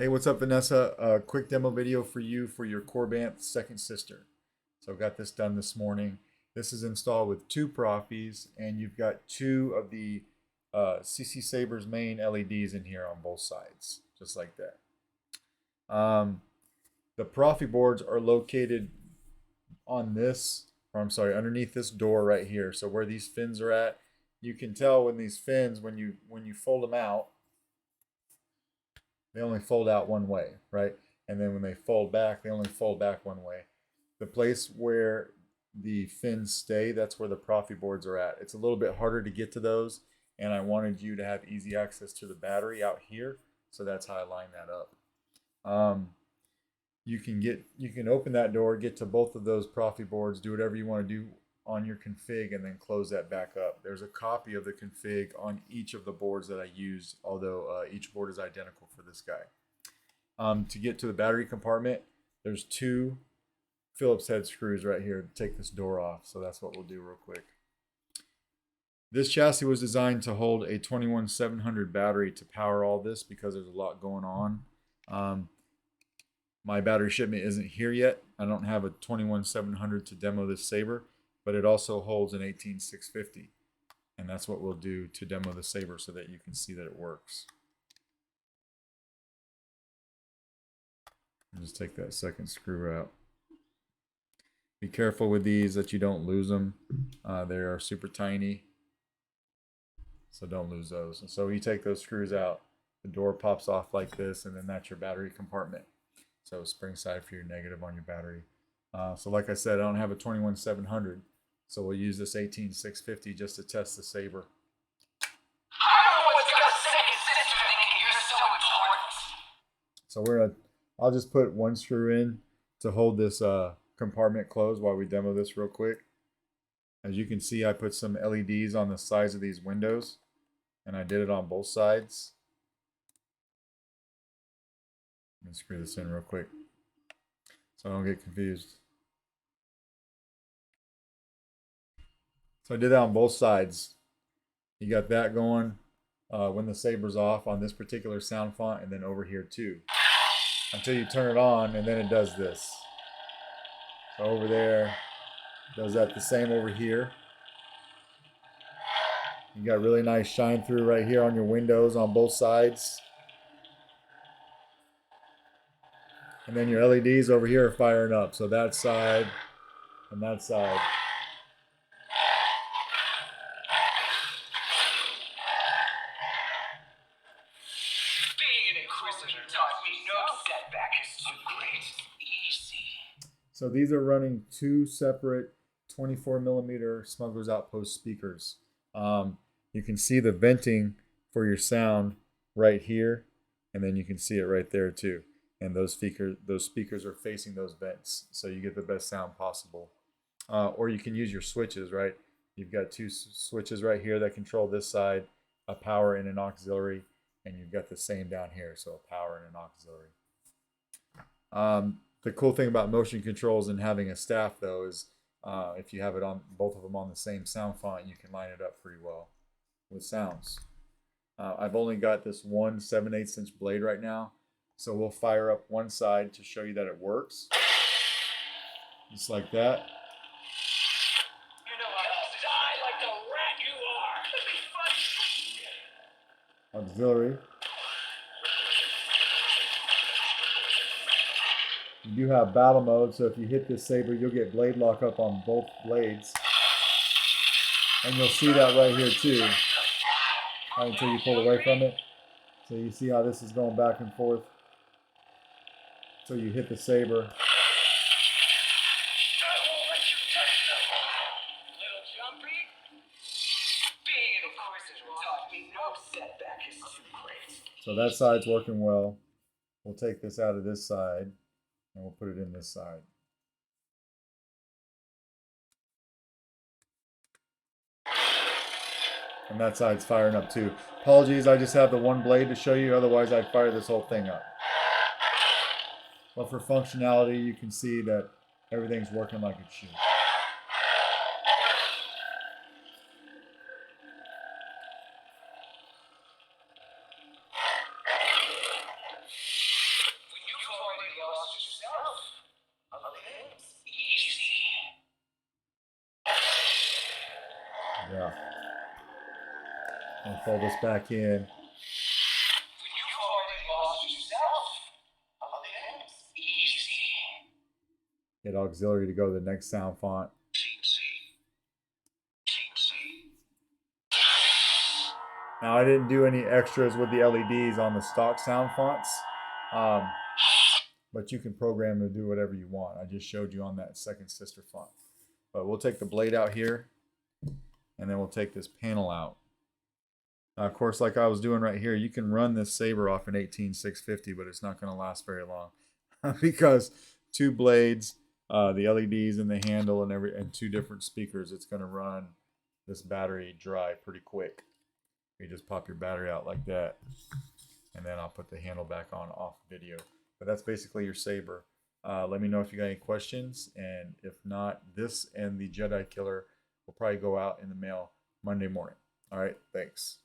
Hey, what's up, Vanessa? A quick demo video for you for your Korbanth second sister. So I got this done this morning. This is installed with two Proffies, and you've got two of the CC Saber's main LEDs in here on both sides, just like that. The Proffie boards are located on this, or I'm sorry, underneath this door right here. So where these fins are at, you can tell when these fins, when you fold them out, they only fold out one way, right? And then when they fold back, they only fold back one way. The place where the fins stay, that's where the Proffie boards are at. It's a little bit harder to get to those, and I wanted you to have easy access to the battery out here, so that's how I line that up. You can open that door, get to both of those Proffie boards, do whatever you want to do on your config, and then close that back up. There's a copy of the config on each of the boards that I used, although each board is identical for this guy. To get to the battery compartment, there's two Phillips head screws right here to take this door off, so that's what we'll do real quick. This chassis was designed to hold a 21700 battery to power all this because there's a lot going on. My battery shipment isn't here yet. I don't have a 21700 to demo this Saber, but it also holds an 18650, and that's what we'll do to demo the Saber so that you can see that it works. Just take that second screw out. Be careful with these that you don't lose them. They are super tiny, so don't lose those. And so you take those screws out, the door pops off like this, and then that's your battery compartment. So spring side for your negative on your battery. So like I said, I don't have a 21700, so we'll use this 18650 just to test the Saber. So I'll just put one screw in to hold this compartment closed while we demo this real quick. As you can see, I put some LEDs on the sides of these windows, and I did it on both sides. Let me screw this in real quick so I don't get confused. So I did that on both sides. You got that going when the Saber's off on this particular sound font, and then over here too, until you turn it on, and then it does this. So over there, does that the same over here. You got really nice shine through right here on your windows on both sides. And then your LEDs over here are firing up. So that side and that side. Being an inquisitor taught me no setback is too great. Easy. So these are running two separate 24mm Smuggler's Outpost speakers. You can see the venting for your sound right here, and then you can see it right there too. And those speakers are facing those vents, so you get the best sound possible. Or you can use your switches, right? You've got two switches right here that control this side, a power and an auxiliary, and you've got the same down here, so a power and an auxiliary. The cool thing about motion controls and having a staff, though, is if you have it on both of them on the same sound font, you can line it up pretty well with sounds. I've only got this one 7/8 inch blade right now, so we'll fire up one side to show you that it works. Just like that. You know I'll die like the rat you are. Auxiliary. You do have battle mode, so if you hit this Saber, you'll get blade lock up on both blades. And you'll see that right here too, right until you pull away from it. So you see how this is going back and forth. So you hit the Saber. So that side's working well. We'll take this out of this side, and we'll put it in this side. And that side's firing up too. Apologies, I just have the one blade to show you, otherwise I'd fire this whole thing up. But for functionality, you can see that everything's working like it should. Yeah. And fold this back in. You've already lost yourself. Oh, it's easy. Hit auxiliary to go to the next sound font. Now I didn't do any extras with the LEDs on the stock sound fonts, but you can program to do whatever you want. I just showed you on that second sister font. But we'll take the blade out here, and then we'll take this panel out. Now, of course, like I was doing right here, you can run this saber off an 18650, but it's not going to last very long because two blades, the LEDs and the handle and two different speakers, it's going to run this battery dry pretty quick. You just pop your battery out like that, and then I'll put the handle back on off video. But that's basically your saber. Let me know if you got any questions, and if not, this and the Jedi Killer will probably go out in the mail Monday morning. All right, thanks.